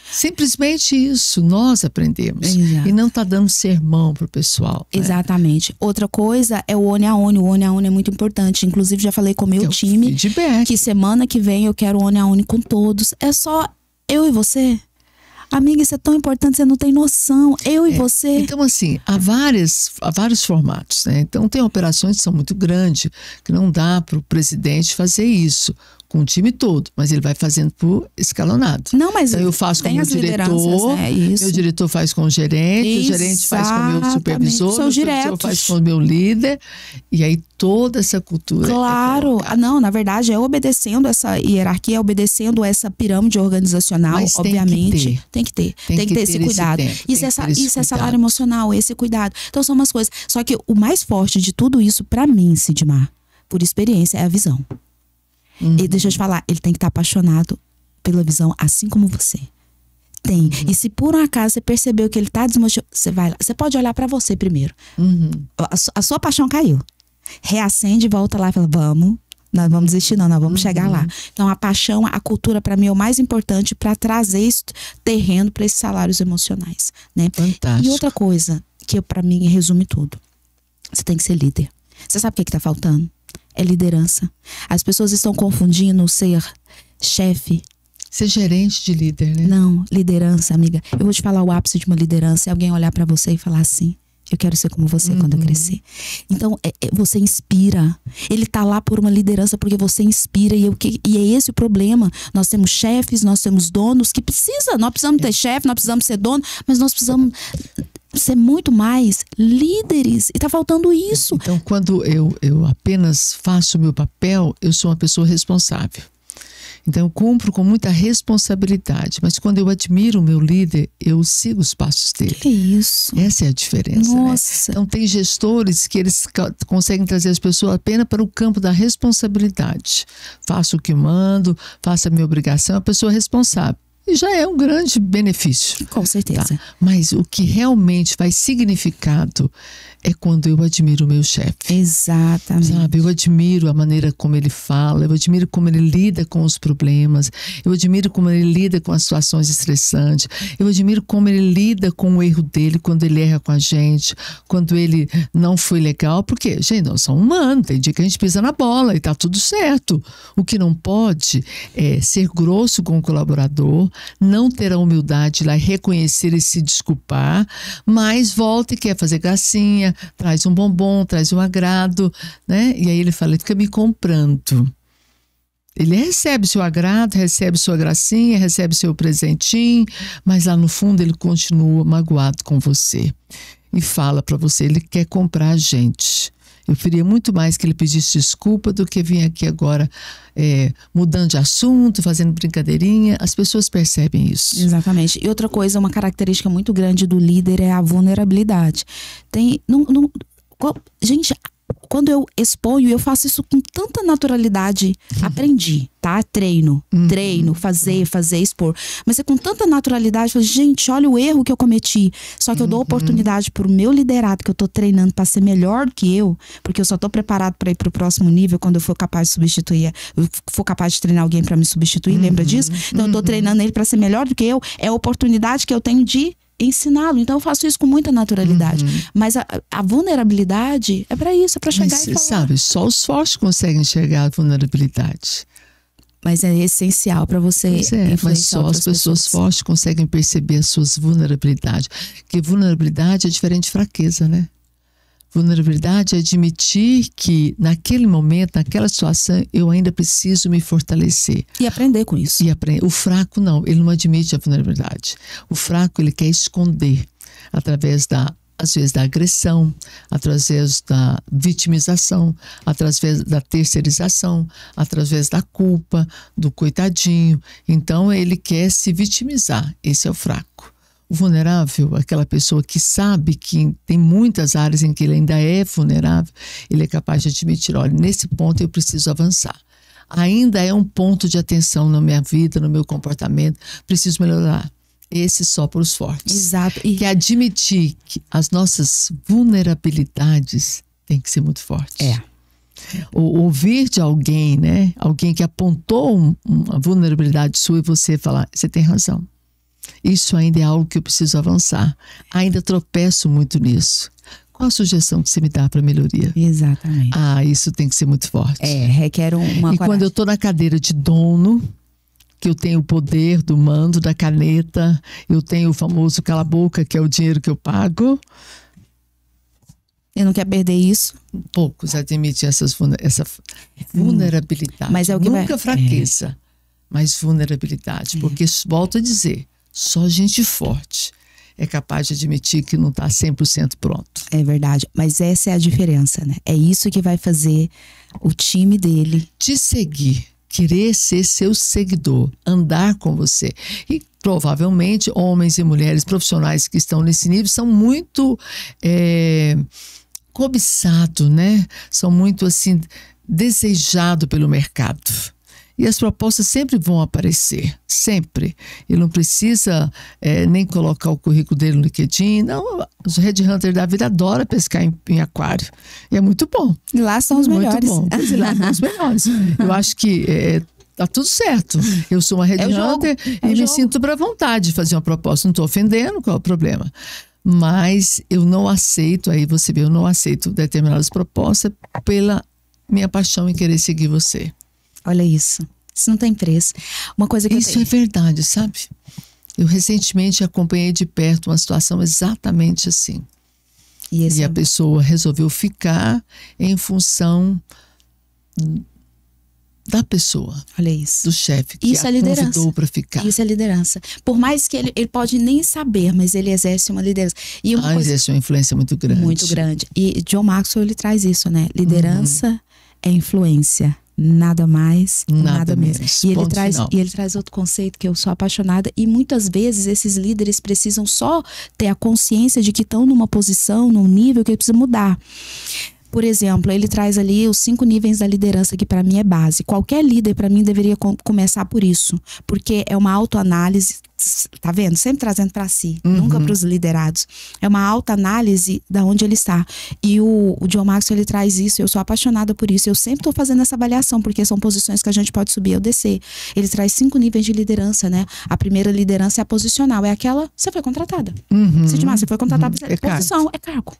Simplesmente isso, nós aprendemos. Exato. E não está dando sermão para o pessoal. Né? Exatamente. Outra coisa é o one a one. O one a one é muito importante. Inclusive, já falei com o meu time que semana que vem eu quero one a one com todos. É só eu e você. Amiga, isso é tão importante, você não tem noção. Eu e você. Então, assim, há vários formatos, né? Então, tem operações que são muito grandes, que não dá para o presidente fazer isso com o time todo, mas ele vai fazendo por escalonado. Não, mas então, eu faço com o meu diretor, meu diretor faz com o gerente, o gerente faz com o meu supervisor, o supervisor faz com o meu líder, e aí toda essa cultura. Claro, não, na verdade é obedecendo essa hierarquia, é obedecendo essa pirâmide organizacional, mas obviamente. Tem que ter esse cuidado. Isso é salário emocional, esse cuidado. Então são umas coisas. Só que o mais forte de tudo isso, pra mim, Sidmar, por experiência, é a visão. E deixa eu te falar, ele tem que estar apaixonado pela visão, assim como você. Tem. E se por um acaso você percebeu que ele tá desmotivado, você vai lá. Você pode olhar pra você primeiro. A sua paixão caiu. Reacende, volta lá e fala, nós vamos desistir não, nós vamos chegar lá. Então a paixão, a cultura pra mim é o mais importante pra trazer esse terreno pra esses salários emocionais, né? Fantástico. E outra coisa, que pra mim resume tudo. Você tem que ser líder. Você sabe o que tá faltando? É liderança. As pessoas estão confundindo ser chefe. Ser gerente de líder, né? Não, liderança, amiga. Eu vou te falar o ápice de uma liderança. É alguém olhar pra você e falar assim, eu quero ser como você quando eu crescer. Então, você inspira. Ele tá lá por uma liderança porque você inspira. E é esse o problema. Nós temos chefes, nós temos donos que nós precisamos ter chefe, nós precisamos ser dono, mas nós precisamos ser muito mais líderes. E tá faltando isso. Então, quando eu apenas faço o meu papel, eu sou uma pessoa responsável. Então eu cumpro com muita responsabilidade, mas quando eu admiro o meu líder, eu sigo os passos dele. Que isso? Essa é a diferença. Nossa. Né? Então tem gestores que eles conseguem trazer as pessoas apenas para o campo da responsabilidade. Faço o que mando, faço a minha obrigação, a pessoa é responsável. E já é um grande benefício. Com certeza. Tá? Mas o que realmente faz significado é quando eu admiro o meu chefe. Exatamente. Sabe? Eu admiro a maneira como ele fala, eu admiro como ele lida com os problemas, eu admiro como ele lida com as situações estressantes, eu admiro como ele lida com o erro dele quando ele erra com a gente, quando ele não foi legal, porque, gente, nós somos humanos, tem dia que a gente pisa na bola e tá tudo certo. O que não pode é ser grosso com o colaborador, não ter a humildade lá, reconhecer e se desculpar, mas volta e quer fazer gracinha, traz um bombom, traz um agrado, né? E aí ele fala, ele fica me comprando. Ele recebe seu agrado, recebe sua gracinha, recebe seu presentinho, mas lá no fundo ele continua magoado com você. E fala para você, ele quer comprar a gente. Eu queria muito mais que ele pedisse desculpa do que vir aqui agora mudando de assunto, fazendo brincadeirinha. As pessoas percebem isso. Exatamente. E outra coisa, uma característica muito grande do líder é a vulnerabilidade. Gente, quando eu exponho, eu faço isso com tanta naturalidade. Aprendi, tá? Treino, fazer, expor. Mas é com tanta naturalidade, falo, gente, olha o erro que eu cometi. Só que eu dou oportunidade pro meu liderado, que eu tô treinando para ser melhor do que eu, porque eu só tô preparado para ir pro próximo nível quando eu for capaz de substituir, eu for capaz de treinar alguém para me substituir, lembra disso? Então eu tô treinando ele para ser melhor do que eu. É a oportunidade que eu tenho de ensiná-lo. Então eu faço isso com muita naturalidade. Mas a vulnerabilidade é para isso, é para chegar e falar. Sabe, só os fortes conseguem enxergar a vulnerabilidade. Mas é essencial para você influenciar mas só as pessoas fortes conseguem perceber as suas vulnerabilidades. Porque vulnerabilidade é diferente de fraqueza, né? Vulnerabilidade é admitir que naquele momento, naquela situação, eu ainda preciso me fortalecer. E aprender com isso. O fraco não, ele não admite a vulnerabilidade. O fraco, ele quer esconder através às vezes da agressão, através da vitimização, através da terceirização, através da culpa, do coitadinho. Então ele quer se vitimizar, esse é o fraco. O vulnerável, aquela pessoa que sabe que tem muitas áreas em que ele ainda é vulnerável, ele é capaz de admitir, olha, nesse ponto eu preciso avançar. Ainda é um ponto de atenção na minha vida, no meu comportamento, preciso melhorar. Esse só para os fortes. Exato. Que admitir que as nossas vulnerabilidades tem que ser muito forte. Ouvir de alguém, né? Alguém que apontou uma vulnerabilidade sua e você falar, você tem razão. Isso ainda é algo que eu preciso avançar. Ainda tropeço muito nisso. Qual a sugestão que você me dá para melhoria? Exatamente. Isso tem que ser muito forte. Requer uma coragem. Quando eu estou na cadeira de dono, que eu tenho o poder do mando, da caneta, eu tenho o famoso cala a boca, que é o dinheiro que eu pago. Eu não quero perder isso. Poucos admitem essa vulnerabilidade. Mas é o que nunca fraqueza, mas vulnerabilidade. Porque, volto a dizer, só gente forte é capaz de admitir que não está 100% pronto. É verdade, mas essa é a diferença, né? É isso que vai fazer o time dele te seguir, querer ser seu seguidor, andar com você. E provavelmente homens e mulheres profissionais que estão nesse nível são muito cobiçados, né? São muito assim desejados pelo mercado. E as propostas sempre vão aparecer, sempre. Ele não precisa nem colocar o currículo dele no LinkedIn. Não, os headhunters da vida adoram pescar em aquário. E é muito bom. E lá são os melhores. Muito bom. Lá são os melhores. Eu acho que tá tudo certo. Eu sou uma headhunter e me sinto para vontade de fazer uma proposta. Não estou ofendendo, qual é o problema? Mas eu não aceito, aí você vê, eu não aceito determinadas propostas pela minha paixão em querer seguir você. Olha isso. Isso não tem preço. Uma coisa que isso é verdade, sabe? Eu recentemente acompanhei de perto uma situação exatamente assim. E a pessoa resolveu ficar em função da pessoa. Olha isso. Do chefe que isso a convidou para ficar. Isso é liderança. Por mais que ele pode nem saber, mas ele exerce uma liderança. E exerce uma influência muito grande. Muito grande. E John Maxwell, ele traz isso, né? Liderança é influência. Nada mais, nada menos. E ele traz outro conceito que eu sou apaixonada. E muitas vezes esses líderes precisam só ter a consciência de que estão numa posição, num nível que precisa mudar. Por exemplo, ele traz ali os 5 níveis da liderança, que para mim é base. Qualquer líder, para mim, deveria começar por isso. Porque é uma autoanálise, tá vendo? Sempre trazendo para si, nunca para os liderados. É uma autoanálise da onde ele está. E o John Maxwell, ele traz isso. Eu sou apaixonada por isso. Eu sempre estou fazendo essa avaliação, porque são posições que a gente pode subir ou descer. Ele traz 5 níveis de liderança, né? A primeira liderança é a posicional. É aquela, você foi contratada. Você foi contratada, posição, é cargo.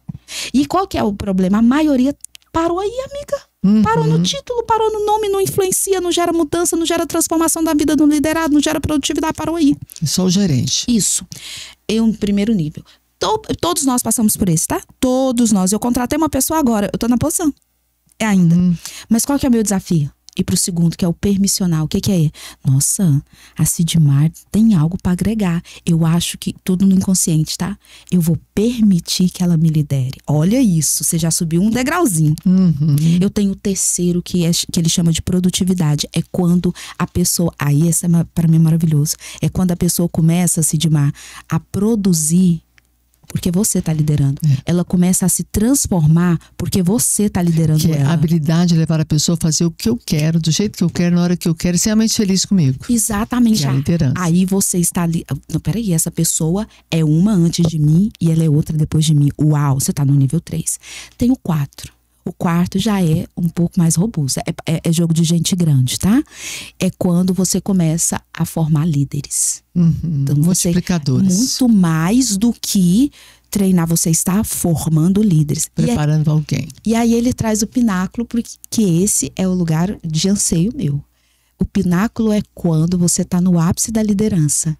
E qual que é o problema? A maioria parou aí, amiga. Parou no título, parou no nome, não influencia, não gera mudança, não gera transformação da vida do liderado, não gera produtividade, parou aí. Só o gerente. Isso. É um primeiro nível. Todos nós passamos por esse, tá? Todos nós. Eu contratei uma pessoa agora, eu tô na posição. É ainda. Mas qual que é o meu desafio? E pro segundo, que é o permissional. O que que é? Nossa, a Sidmar tem algo para agregar. Eu acho que tudo no inconsciente, tá? Eu vou permitir que ela me lidere. Olha isso, você já subiu um degrauzinho. Eu tenho o terceiro, que ele chama de produtividade. É quando a pessoa... Aí, essa para mim é maravilhoso. É quando a pessoa começa, Sidmar, a produzir porque você está liderando. Ela começa a se transformar porque você está liderando que ela. É a habilidade de levar a pessoa a fazer o que eu quero, do jeito que eu quero, na hora que eu quero, e ser realmente feliz comigo. Exatamente. Que é a liderança. Aí você está ali... Não, peraí, essa pessoa é uma antes de mim e ela é outra depois de mim. Uau, você está no nível 3. Tem o 4. O quarto já é um pouco mais robusto. É jogo de gente grande, tá? É quando você começa a formar líderes. Então, multiplicadores. Muito mais do que treinar, você está formando líderes. Preparando alguém. E aí ele traz o pináculo, porque esse é o lugar de anseio meu. O pináculo é quando você está no ápice da liderança.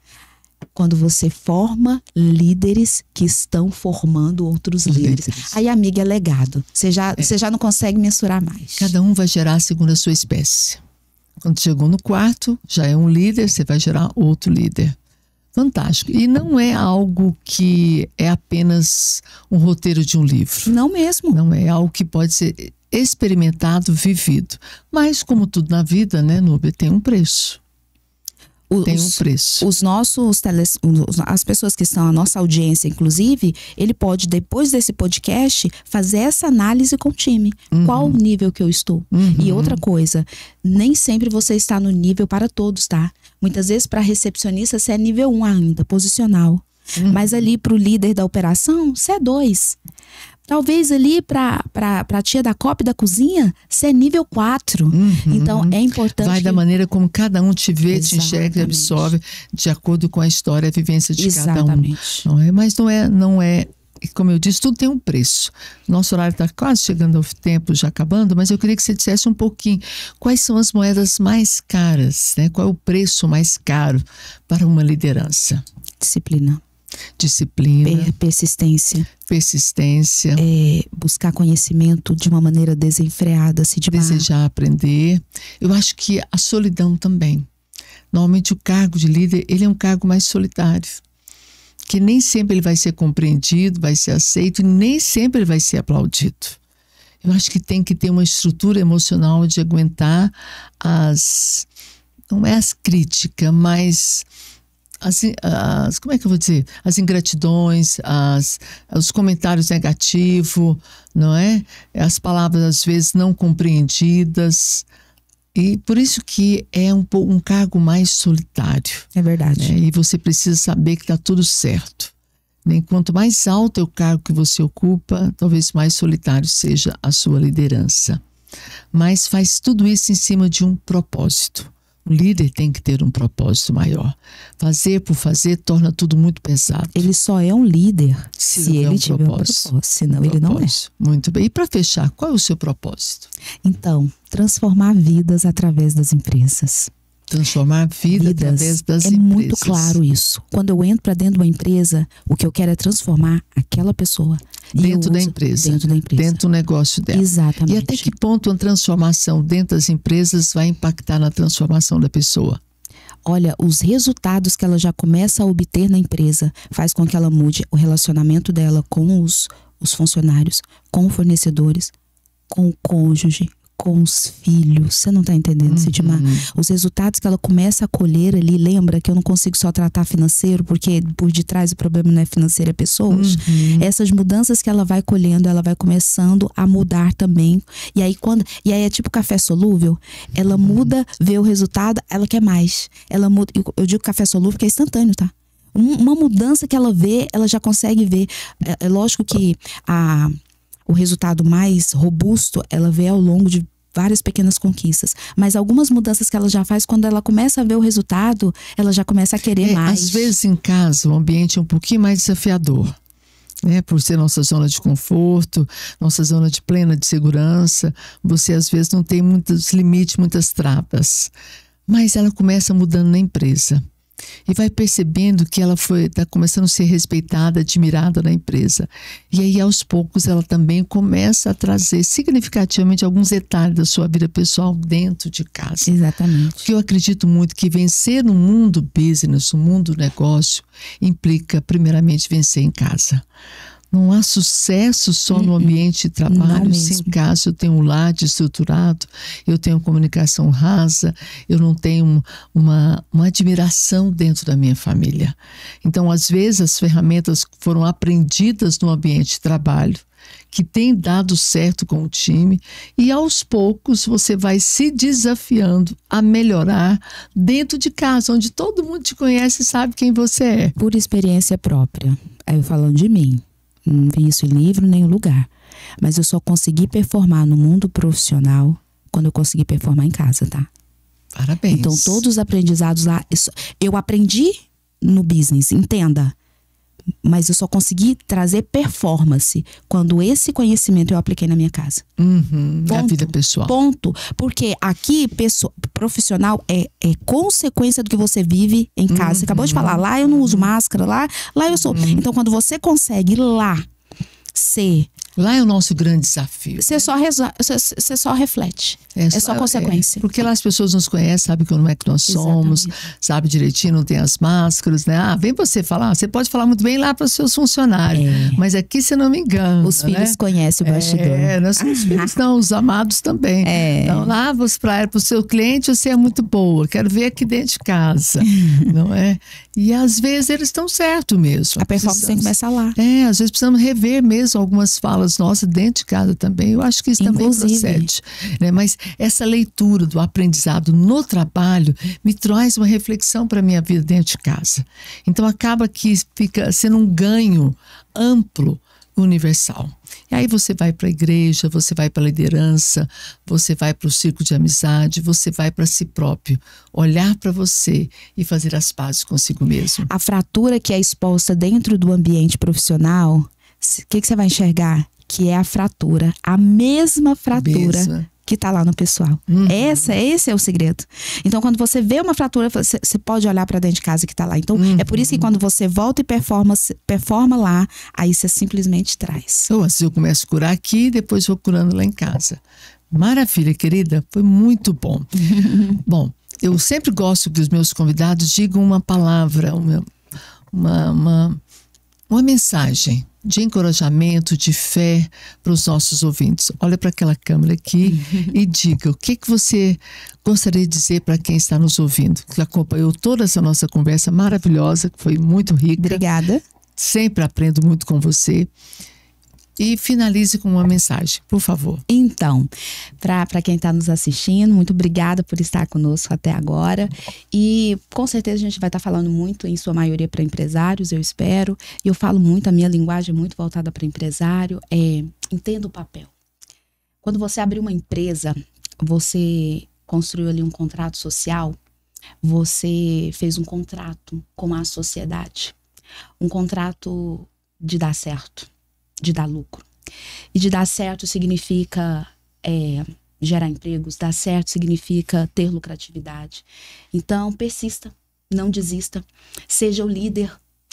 Quando você forma líderes que estão formando outros líderes. Aí, amiga, é legado. Você já não consegue mensurar mais. Cada um vai gerar segundo a sua espécie. Quando chegou no quarto, já é um líder, você vai gerar outro líder. Fantástico. E não é algo que é apenas um roteiro de um livro. Não mesmo. Não é algo que pode ser experimentado, vivido. Mas, como tudo na vida, né, Núbia, tem um preço. Tem um preço. As pessoas que estão, a nossa audiência, inclusive, ele pode, depois desse podcast, fazer essa análise com o time. Qual o nível que eu estou? E outra coisa, nem sempre você está no nível para todos, tá? Muitas vezes, para recepcionista, você é nível 1 ainda, posicional. Mas ali para o líder da operação, você é 2. Talvez ali para a tia da copa e da cozinha, você é nível 4. Então, é importante... Vai da maneira como cada um te vê, te enxerga e absorve, de acordo com a história, a vivência de cada um. Não é? Mas não é, como eu disse, tudo tem um preço. Nosso horário está quase chegando ao tempo, já acabando, mas eu queria que você dissesse um pouquinho quais são as moedas mais caras, né? Qual é o preço mais caro para uma liderança? Disciplina. Persistência. Buscar conhecimento de uma maneira desenfreada. Desejar aprender. Eu acho que a solidão também. Normalmente o cargo de líder, ele é um cargo mais solitário. Que nem sempre ele vai ser compreendido, vai ser aceito e nem sempre ele vai ser aplaudido. Eu acho que tem que ter uma estrutura emocional de aguentar não é as críticas, mas... como é que eu vou dizer? As ingratidões, os comentários negativos, não é? As palavras às vezes não compreendidas. E por isso que é um cargo mais solitário. É verdade. Né? E você precisa saber que está tudo certo. Né? Quanto mais alto é o cargo que você ocupa, talvez mais solitário seja a sua liderança. Mas faz tudo isso em cima de um propósito. O líder tem que ter um propósito maior. Fazer por fazer torna tudo muito pesado. Ele só é um líder se ele tiver um propósito, senão ele não é. Muito bem. E para fechar, qual é o seu propósito? Então, transformar vidas através das empresas. Transformar vidas através das empresas. É muito claro isso. Quando eu entro para dentro de uma empresa, o que eu quero é transformar aquela pessoa. Dentro da empresa. Dentro do negócio dela. Exatamente. E até que ponto a transformação dentro das empresas vai impactar na transformação da pessoa? Olha, os resultados que ela já começa a obter na empresa faz com que ela mude o relacionamento dela com os funcionários, com os fornecedores, com o cônjuge, com os filhos. Você não está entendendo, Sidmar? Os resultados que ela começa a colher ali, lembra que eu não consigo só tratar financeiro, porque por detrás o problema não é financeiro, é pessoas. Essas mudanças que ela vai colhendo, ela vai começando a mudar também. E aí é tipo café solúvel, ela muda, vê o resultado, ela quer mais. Ela muda, eu digo café solúvel porque é instantâneo, tá? Uma mudança que ela vê, ela já consegue ver. É lógico que o resultado mais robusto, ela vê ao longo de várias pequenas conquistas. Mas algumas mudanças que ela já faz, quando ela começa a ver o resultado, ela já começa a querer mais. Às vezes em casa o ambiente é um pouquinho mais desafiador. Né? Por ser nossa zona de conforto, nossa zona de plena de segurança, você às vezes não tem muitos limites, muitas travas. Mas ela começa mudando na empresa. E vai percebendo que ela está começando a ser respeitada, admirada na empresa. E aí, aos poucos, ela também começa a trazer significativamente alguns detalhes da sua vida pessoal dentro de casa. Exatamente. Porque eu acredito muito que vencer no mundo business, no mundo negócio, implica, primeiramente, vencer em casa. Não há sucesso só no ambiente de trabalho. Se em casa eu tenho um lar desestruturado, eu tenho comunicação rasa, eu não tenho uma admiração dentro da minha família. Então, às vezes, as ferramentas foram aprendidas no ambiente de trabalho, que tem dado certo com o time, e aos poucos você vai se desafiando a melhorar dentro de casa, onde todo mundo te conhece e sabe quem você é. Por experiência própria, aí eu falando de mim. Não vi isso em livro nem em lugar. Mas eu só consegui performar no mundo profissional quando eu consegui performar em casa, tá? Parabéns. Então, todos os aprendizados lá, eu aprendi no business, entenda. Mas eu só consegui trazer performance quando esse conhecimento eu apliquei na minha casa. Na vida pessoal. Ponto. Porque aqui, profissional é consequência do que você vive em casa. Você acabou de falar, lá eu não uso máscara, lá eu sou. Então, quando você consegue lá ser... Lá é o nosso grande desafio. Você só reflete. É só consequência. Porque lá as pessoas nos conhecem, sabem como é que nós somos, sabe direitinho, não tem as máscaras, né? Vem você falar. Você pode falar muito bem lá para os seus funcionários. Mas aqui você não me engana. Os filhos conhecem o bastidor. Nós somos filhos, não, os amados também. Então lá para o seu cliente você é muito boa. Quero ver aqui dentro de casa. Não é? E às vezes eles estão certos mesmo. A performance tem que começar lá. Às vezes precisamos rever mesmo algumas falas nossas dentro de casa também. Eu acho que isso também procede. Né? Mas essa leitura do aprendizado no trabalho me traz uma reflexão para a minha vida dentro de casa. Então acaba que fica sendo um ganho amplo, universal. E aí você vai para a igreja, você vai para a liderança, você vai para o círculo de amizade, você vai para si próprio, olhar para você e fazer as pazes consigo mesmo. A fratura que é exposta dentro do ambiente profissional, o que você vai enxergar? Que é a fratura, a mesma fratura que está lá no pessoal. Esse é o segredo. Então, quando você vê uma fratura, você pode olhar para dentro de casa que está lá. Então, é por isso que quando você volta e performa lá, aí você simplesmente traz. Ou assim, eu começo a curar aqui, depois vou curando lá em casa. Maravilha, querida. Foi muito bom. Bom, eu sempre gosto que os meus convidados digam uma palavra, uma mensagem de encorajamento, de fé para os nossos ouvintes. Olha para aquela câmera aqui e diga o que você gostaria de dizer para quem está nos ouvindo, que acompanhou toda essa nossa conversa maravilhosa, que foi muito rica. Obrigada. Sempre aprendo muito com você. E finalize com uma mensagem, por favor. Então, para quem está nos assistindo, muito obrigada por estar conosco até agora. E com certeza a gente vai estar falando muito, em sua maioria, para empresários, eu espero. E eu falo muito, a minha linguagem é muito voltada para empresário. Entenda o papel. Quando você abriu uma empresa, você construiu ali um contrato social, você fez um contrato com a sociedade. Um contrato de dar certo, de dar lucro. E de dar certo significa gerar empregos, dar certo significa ter lucratividade. Então, persista, não desista, seja o líder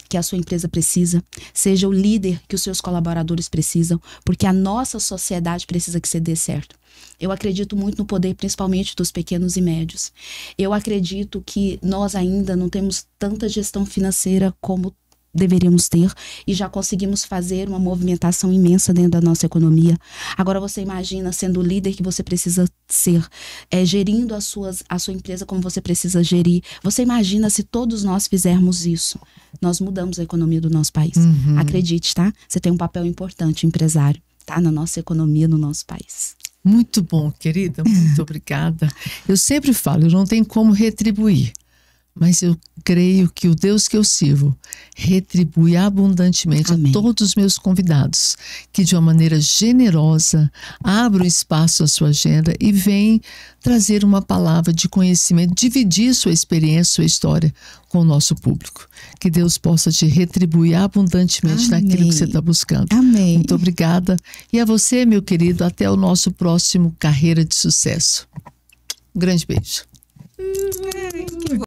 que a sua empresa precisa, seja o líder que os seus colaboradores precisam, porque a nossa sociedade precisa que você dê certo. Eu acredito muito no poder, principalmente dos pequenos e médios. Eu acredito que nós ainda não temos tanta gestão financeira como deveríamos ter, e já conseguimos fazer uma movimentação imensa dentro da nossa economia. Agora você imagina sendo o líder que você precisa ser, gerindo a sua empresa como você precisa gerir. Você imagina se todos nós fizermos isso. Nós mudamos a economia do nosso país. Acredite, tá? Você tem um papel importante, empresário, tá? Na nossa economia, no nosso país. Muito bom, querida, muito obrigada. Eu sempre falo, eu não tenho como retribuir, mas eu creio que o Deus que eu sirvo retribui abundantemente Amém. A todos os meus convidados, que de uma maneira generosa abram espaço à sua agenda e vem trazer uma palavra de conhecimento, dividir sua experiência, sua história com o nosso público. Que Deus possa te retribuir abundantemente Amém. naquilo que você está buscando. Amém. Muito obrigada. E a você, meu querido, até o nosso próximo Carreira de Sucesso. Um grande beijo.